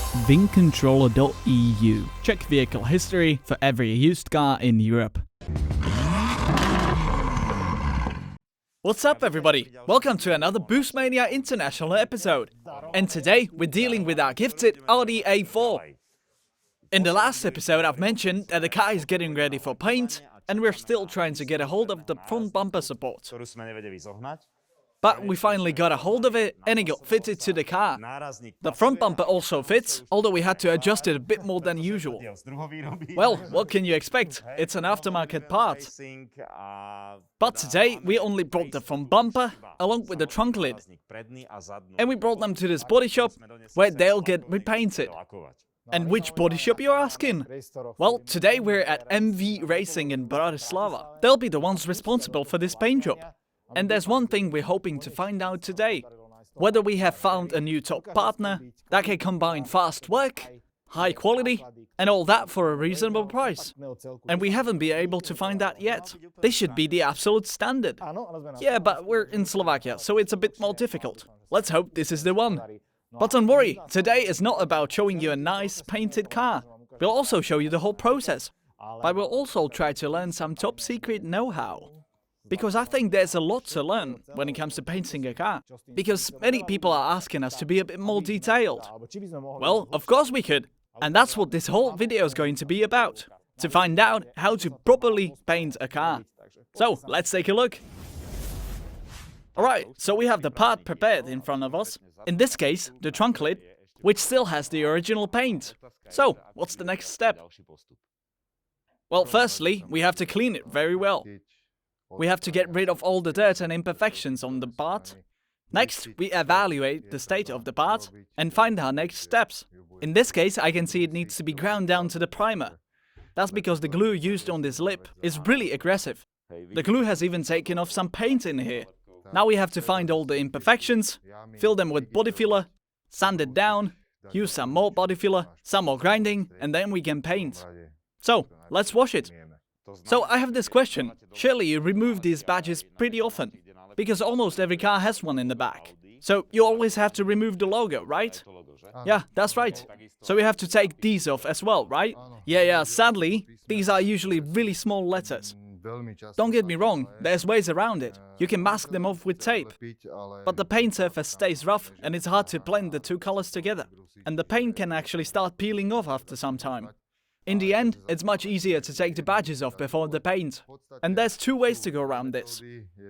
VinController.eu. Check vehicle history for every used car in Europe. What's up everybody? Welcome to another Boostmania International episode. And today we're dealing with our gifted Audi A4. In the last episode I've mentioned that the car is getting ready for paint and we're still trying to get a hold of the front bumper support. But we finally got a hold of it and it got fitted to the car. The front bumper also fits, although we had to adjust it a bit more than usual. Well, what can you expect? It's an aftermarket part. But today we only brought the front bumper along with the trunk lid. And we brought them to this body shop where they'll get repainted. And which body shop you're asking? Well, today we're at Degreasing in Bratislava. They'll be the ones responsible for this paint job. And there's one thing we're hoping to find out today. Whether we have found a new top partner that can combine fast work, high quality, and all that for a reasonable price. And we haven't been able to find that yet. This should be the absolute standard. Yeah, but we're in Slovakia, so it's a bit more difficult. Let's hope this is the one. But don't worry, today is not about showing you a nice painted car. We'll also show you the whole process. But we'll also try to learn some top secret know-how. Because I think there's a lot to learn when it comes to painting a car. Because many people are asking us to be a bit more detailed. Well, of course we could. And that's what this whole video is going to be about. To find out how to properly paint a car. So, let's take a look. Alright, so we have the part prepared in front of us. In this case, the trunk lid, which still has the original paint. So, what's the next step? Well, firstly, we have to clean it very well. We have to get rid of all the dirt and imperfections on the part. Next, we evaluate the state of the part and find our next steps. In this case, I can see it needs to be ground down to the primer. That's because the glue used on this lip is really aggressive. The glue has even taken off some paint in here. Now we have to find all the imperfections, fill them with body filler, sand it down, use some more body filler, some more grinding, and then we can paint. So, let's wash it. So I have this question. Surely you remove these badges pretty often, because almost every car has one in the back. So you always have to remove the logo, right? Yeah, that's right. So we have to take these off as well, right? Yeah, sadly, these are usually really small letters. Don't get me wrong, there's ways around it. You can mask them off with tape. But the paint surface stays rough and it's hard to blend the two colors together. And the paint can actually start peeling off after some time. In the end, it's much easier to take the badges off before the paint. And there's two ways to go around this.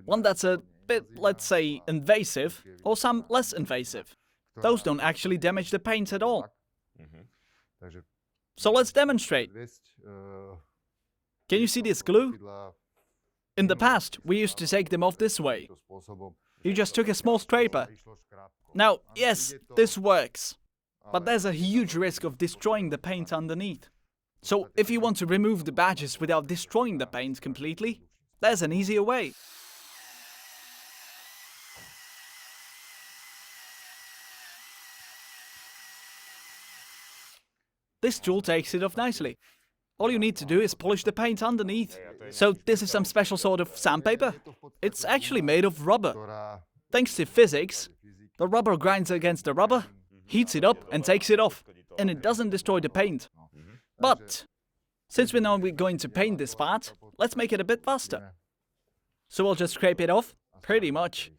One that's a bit, let's say, invasive, or some less invasive. Those don't actually damage the paint at all. So let's demonstrate. Can you see this glue? In the past, we used to take them off this way. You just took a small scraper. Now, yes, this works. But there's a huge risk of destroying the paint underneath. So, if you want to remove the badges without destroying the paint completely, there's an easier way. This tool takes it off nicely. All you need to do is polish the paint underneath. So, this is some special sort of sandpaper. It's actually made of rubber. Thanks to physics, the rubber grinds against the rubber, heats it up and takes it off. And it doesn't destroy the paint. But, since we know we're going to paint this part, let's make it a bit faster. So we'll just scrape it off, pretty much.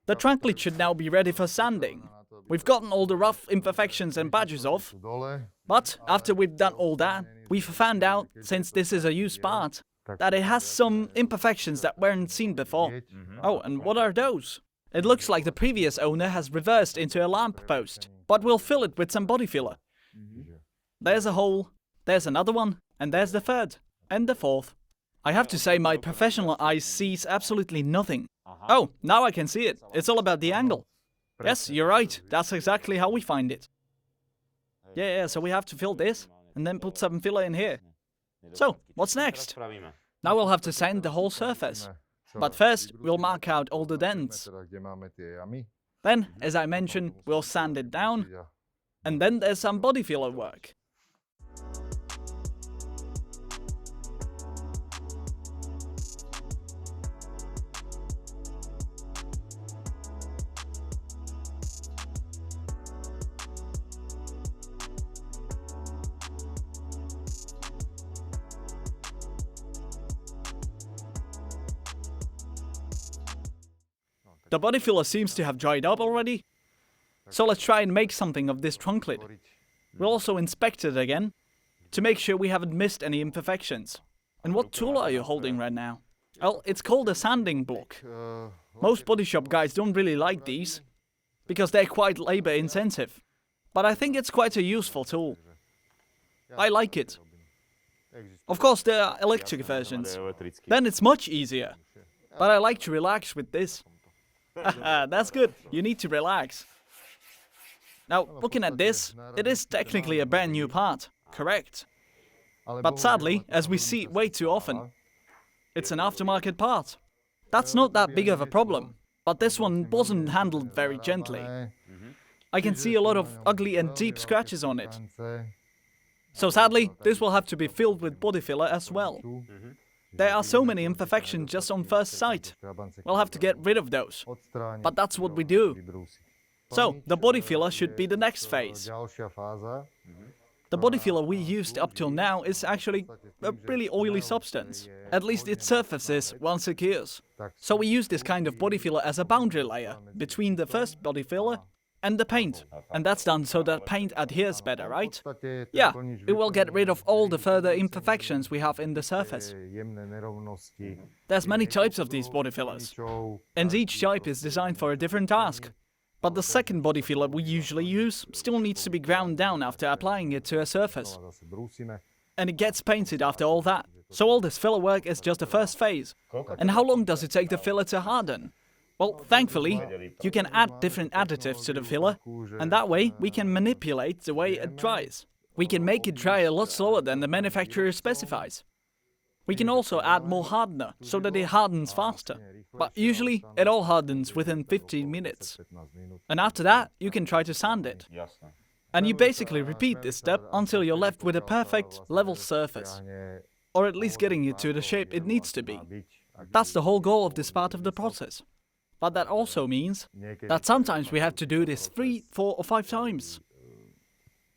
The trunk lid should now be ready for sanding. We've gotten all the rough imperfections and badges off. But, after we've done all that, we've found out, since this is a used part, that it has some imperfections that weren't seen before. Oh, and what are those? It looks like the previous owner has reversed into a lamp post, but we'll fill it with some body filler. There's a hole, there's another one, and there's the third, and the fourth. I have to say my professional eye sees absolutely nothing. Oh, now I can see it. It's all about the angle. Yes, you're right. That's exactly how we find it. Yeah, so we have to fill this, and then put some filler in here. So, what's next? Now we'll have to sand the whole surface. But first, we'll mark out all the dents. Then, as I mentioned, we'll sand it down, and then there's some body filler work. The body filler seems to have dried up already. So let's try and make something of this trunk lid. We'll also inspect it again to make sure we haven't missed any imperfections. And what tool are you holding right now? Well, it's called a sanding block. Most body shop guys don't really like these because they're quite labor intensive. But I think it's quite a useful tool. I like it. Of course, there are electric versions. Then it's much easier. But I like to relax with this. That's good. You need to relax. Now, looking at this, it is technically a brand new part. Correct. But sadly, as we see way too often, it's an aftermarket part. That's not that big of a problem. But this one wasn't handled very gently. I can see a lot of ugly and deep scratches on it. So sadly, this will have to be filled with body filler as well. There are so many imperfections just on first sight. We'll have to get rid of those. But that's what we do. So, the body filler should be the next phase. The body filler we used up till now is actually a really oily substance. At least its surface is once it cures. So we use this kind of body filler as a boundary layer between the first body filler and the paint. And that's done so that paint adheres better, right? Yeah, it will get rid of all the further imperfections we have in the surface. There's many types of these body fillers, and each type is designed for a different task. But the second body filler we usually use still needs to be ground down after applying it to a surface. And it gets painted after all that. So all this filler work is just the first phase. And how long does it take the filler to harden? Well, thankfully, you can add different additives to the filler, and that way we can manipulate the way it dries. We can make it dry a lot slower than the manufacturer specifies. We can also add more hardener, so that it hardens faster. But usually, it all hardens within 15 minutes. And after that, you can try to sand it. And you basically repeat this step until you're left with a perfect, level surface. Or at least getting it to the shape it needs to be. That's the whole goal of this part of the process. But that also means that sometimes we have to do this 3, 4 or 5 times.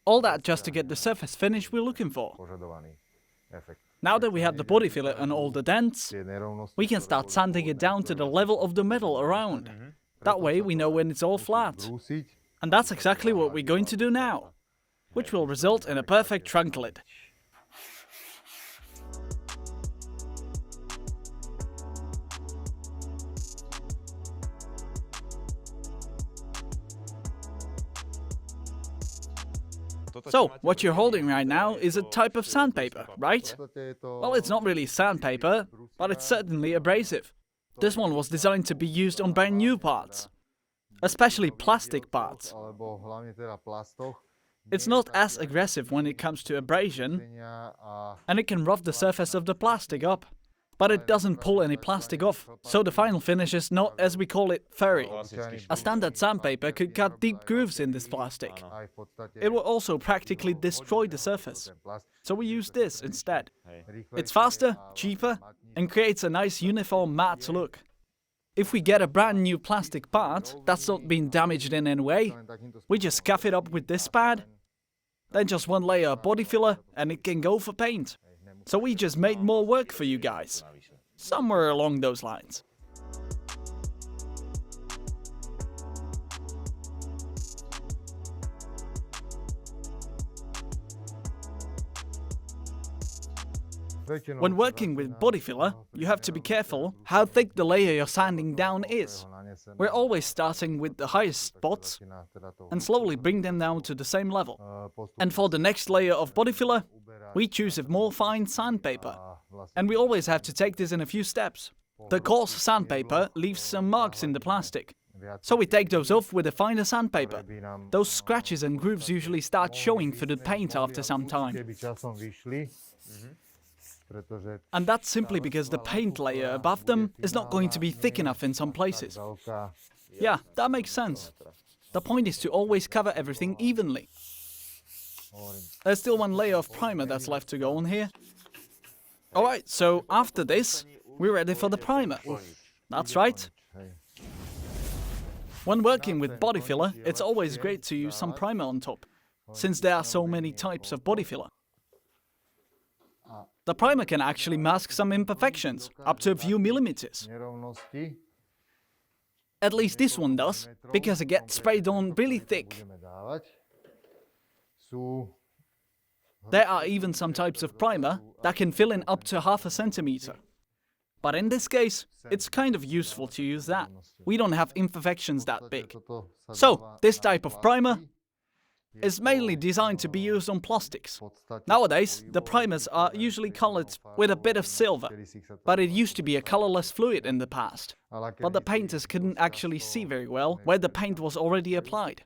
All that just to get the surface finish we're looking for. Now that we have the body filler and all the dents, we can start sanding it down to the level of the metal around. That way we know when it's all flat. And that's exactly what we're going to do now, which will result in a perfect trunk lid. So, what you're holding right now is a type of sandpaper, right? Well, it's not really sandpaper, but it's certainly abrasive. This one was designed to be used on brand new parts, especially plastic parts. It's not as aggressive when it comes to abrasion, and it can rough the surface of the plastic up. But it doesn't pull any plastic off, so the final finish is not, as we call it, furry. A standard sandpaper could cut deep grooves in this plastic. It will also practically destroy the surface. So we use this instead. It's faster, cheaper, and creates a nice uniform matte look. If we get a brand new plastic part that's not been damaged in any way, we just scuff it up with this pad, then just one layer of body filler, and it can go for paint. So we just made more work for you guys. Somewhere along those lines. When working with body filler, you have to be careful how thick the layer you're sanding down is. We're always starting with the highest spots and slowly bring them down to the same level. And for the next layer of body filler, we choose a more fine sandpaper. And we always have to take this in a few steps. The coarse sandpaper leaves some marks in the plastic. So we take those off with a finer sandpaper. Those scratches and grooves usually start showing through the paint after some time. And that's simply because the paint layer above them is not going to be thick enough in some places. Yeah, that makes sense. The point is to always cover everything evenly. There's still one layer of primer that's left to go on here. Alright, so after this, we're ready for the primer. That's right. When working with body filler, it's always great to use some primer on top, since there are so many types of body filler. The primer can actually mask some imperfections, up to a few millimeters. At least this one does, because it gets sprayed on really thick. There are even some types of primer that can fill in up to 0.5 centimeter. But in this case, it's kind of useful to use that. We don't have imperfections that big. So, this type of primer is mainly designed to be used on plastics. Nowadays, the primers are usually colored with a bit of silver, but it used to be a colorless fluid in the past. But the painters couldn't actually see very well where the paint was already applied.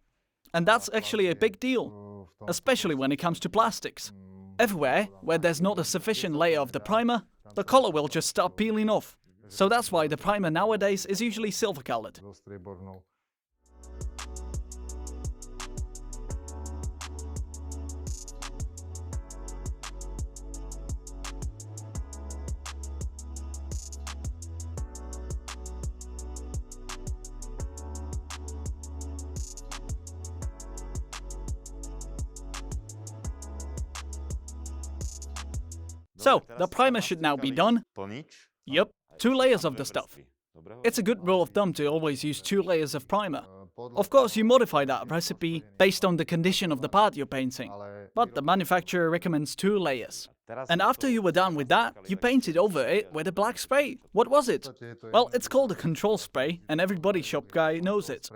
And that's actually a big deal, especially when it comes to plastics. Everywhere where there's not a sufficient layer of the primer, the color will just start peeling off. So that's why the primer nowadays is usually silver colored. So, the primer should now be done. Yep, 2 layers of the stuff. It's a good rule of thumb to always use 2 layers of primer. Of course, you modify that recipe based on the condition of the part you're painting, but the manufacturer recommends 2 layers. And after you were done with that, you painted over it with a black spray. What was it? Well, it's called a control spray, and every body shop guy knows it.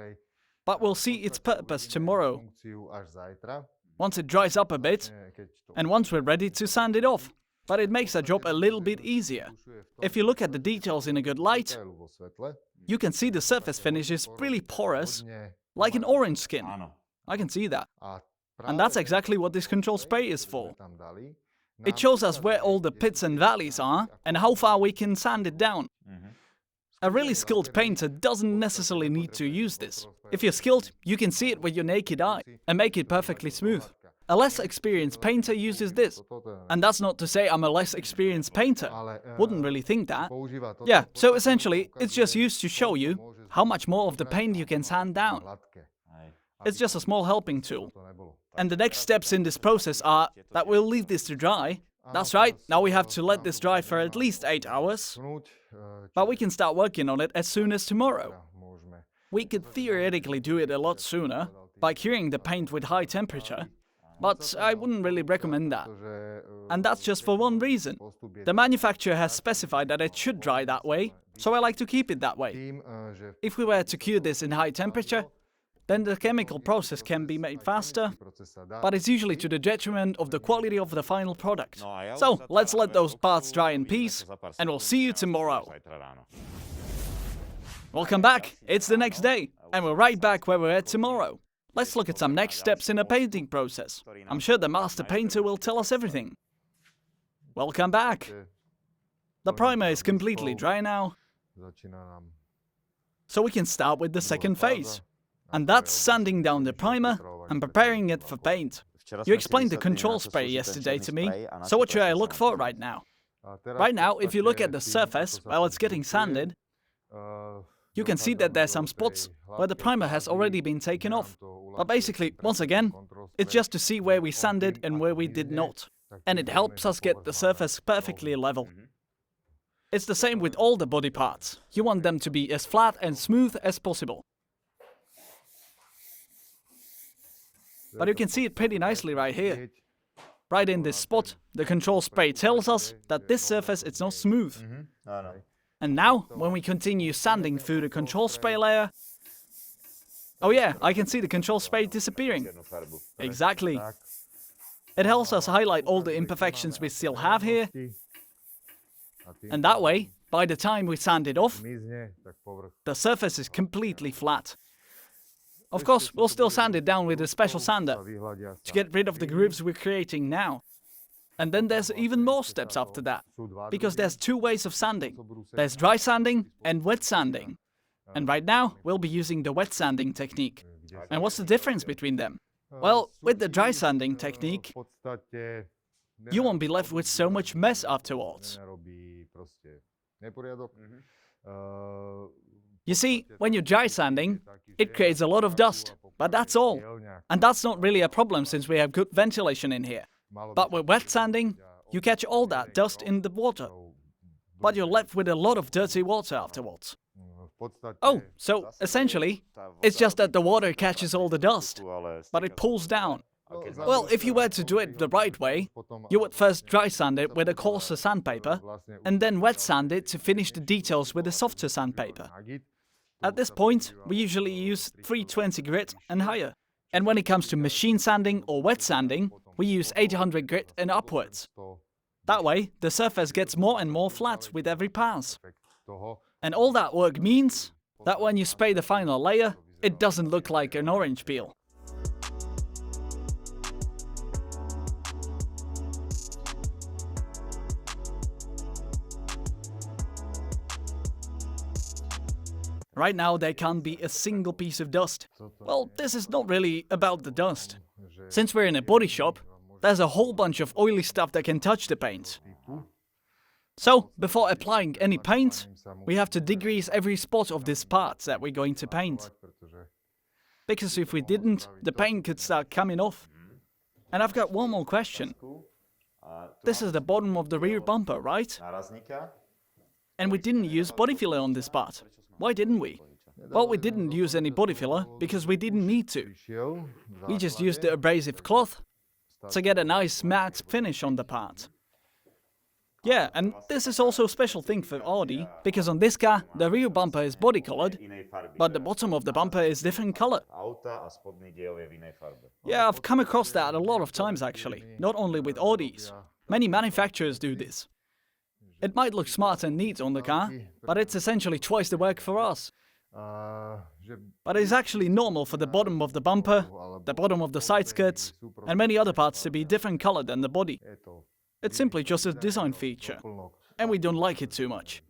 But we'll see its purpose tomorrow, once it dries up a bit, and once we're ready to sand it off. But it makes the job a little bit easier. If you look at the details in a good light, you can see the surface finish is really porous, like an orange skin. I can see that. And that's exactly what this control spray is for. It shows us where all the pits and valleys are and how far we can sand it down. A really skilled painter doesn't necessarily need to use this. If you're skilled, you can see it with your naked eye and make it perfectly smooth. A less experienced painter uses this. And that's not to say I'm a less experienced painter. Wouldn't really think that. Yeah, so essentially, it's just used to show you how much more of the paint you can sand down. It's just a small helping tool. And the next steps in this process are that we'll leave this to dry. That's right, now we have to let this dry for at least 8 hours. But we can start working on it as soon as tomorrow. We could theoretically do it a lot sooner, by curing the paint with high temperature. But I wouldn't really recommend that. And that's just for one reason. The manufacturer has specified that it should dry that way, so I like to keep it that way. If we were to cure this in high temperature, then the chemical process can be made faster, but it's usually to the detriment of the quality of the final product. So, let's let those parts dry in peace, and we'll see you tomorrow. Welcome back, it's the next day, and we're right back where we're at tomorrow. Let's look at some next steps in the painting process. I'm sure the master painter will tell us everything. Welcome back. The primer is completely dry now, so we can start with the second phase. And that's sanding down the primer and preparing it for paint. You explained the control spray yesterday to me, so what should I look for right now? Right now, if you look at the surface while it's getting sanded, you can see that there's some spots where the primer has already been taken off. But basically, once again, it's just to see where we sanded and where we did not. And it helps us get the surface perfectly level. It's the same with all the body parts. You want them to be as flat and smooth as possible. But you can see it pretty nicely right here. Right in this spot, the control spray tells us that this surface is not smooth. And now, when we continue sanding through the control spray layer... Oh yeah, I can see the control spray disappearing. Exactly. It helps us highlight all the imperfections we still have here. And that way, by the time we sand it off, the surface is completely flat. Of course, we'll still sand it down with a special sander to get rid of the grooves we're creating now. And then there's even more steps after that, because there's 2 ways of sanding. There's dry sanding and wet sanding. And right now, we'll be using the wet sanding technique. And what's the difference between them? Well, with the dry sanding technique, you won't be left with so much mess afterwards. You see, when you're dry sanding, it creates a lot of dust, but that's all. And that's not really a problem since we have good ventilation in here. But with wet sanding, you catch all that dust in the water, but you're left with a lot of dirty water afterwards. Oh, so essentially, it's just that the water catches all the dust, but it pulls down. Well, if you were to do it the right way, you would first dry sand it with a coarser sandpaper, and then wet sand it to finish the details with a softer sandpaper. At this point, we usually use 320 grit and higher. And when it comes to machine sanding or wet sanding, we use 800 grit and upwards. That way, the surface gets more and more flat with every pass. And all that work means that when you spray the final layer, it doesn't look like an orange peel. Right now there can't be a single piece of dust. Well, this is not really about the dust. Since we're in a body shop, there's a whole bunch of oily stuff that can touch the paint. So, before applying any paint, we have to degrease every spot of this part that we're going to paint. Because if we didn't, the paint could start coming off. And I've got one more question. This is the bottom of the rear bumper, right? And we didn't use body filler on this part. Why didn't we? Well, we didn't use any body filler because we didn't need to. We just used the abrasive cloth to get a nice matte finish on the part. Yeah, and this is also a special thing for Audi, because on this car, the rear bumper is body colored, but the bottom of the bumper is different color. Yeah, I've come across that a lot of times actually, not only with Audis. Many manufacturers do this. It might look smart and neat on the car, but it's essentially twice the work for us. But it's actually normal for the bottom of the bumper, the bottom of the side skirts, and many other parts to be different color than the body. It's simply just a design feature, and we don't like it too much.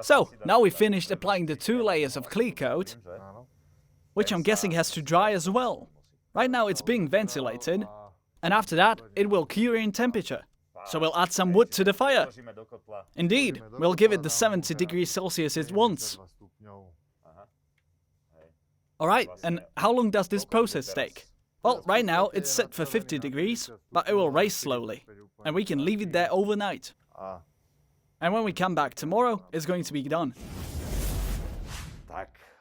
So, now we finished applying the 2 layers of clear coat, which I'm guessing has to dry as well. Right now it's being ventilated, and after that it will cure in temperature. So we'll add some wood to the fire. Indeed, we'll give it the 70 degrees Celsius it wants. Alright, and how long does this process take? Well, right now it's set for 50 degrees, but it will raise slowly, and we can leave it there overnight. And when we come back tomorrow, it's going to be done.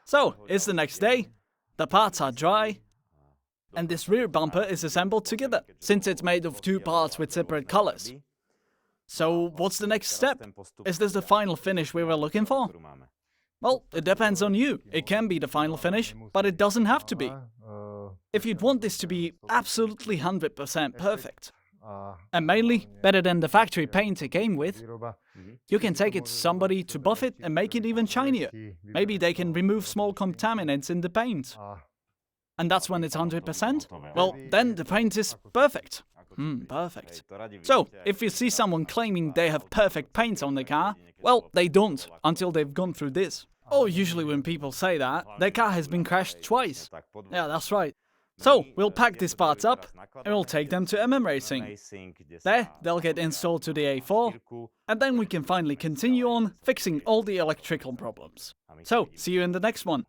So, it's the next day, the parts are dry, and this rear bumper is assembled together, since it's made of 2 parts with separate colors. So, what's the next step? Is this the final finish we were looking for? Well, it depends on you. It can be the final finish, but it doesn't have to be. If you'd want this to be absolutely 100% perfect, and mainly better than the factory paint it came with, you can take it to somebody to buff it and make it even shinier. Maybe they can remove small contaminants in the paint. And that's when it's 100%? Well, then the paint is perfect. Perfect. So, if you see someone claiming they have perfect paint on the car, well, they don't, until they've gone through this. Or usually when people say that, their car has been crashed twice. Yeah, that's right. So, we'll pack these parts up, and we'll take them to Racing. There, they'll get installed to the A4, and then we can finally continue on fixing all the electrical problems. So, see you in the next one.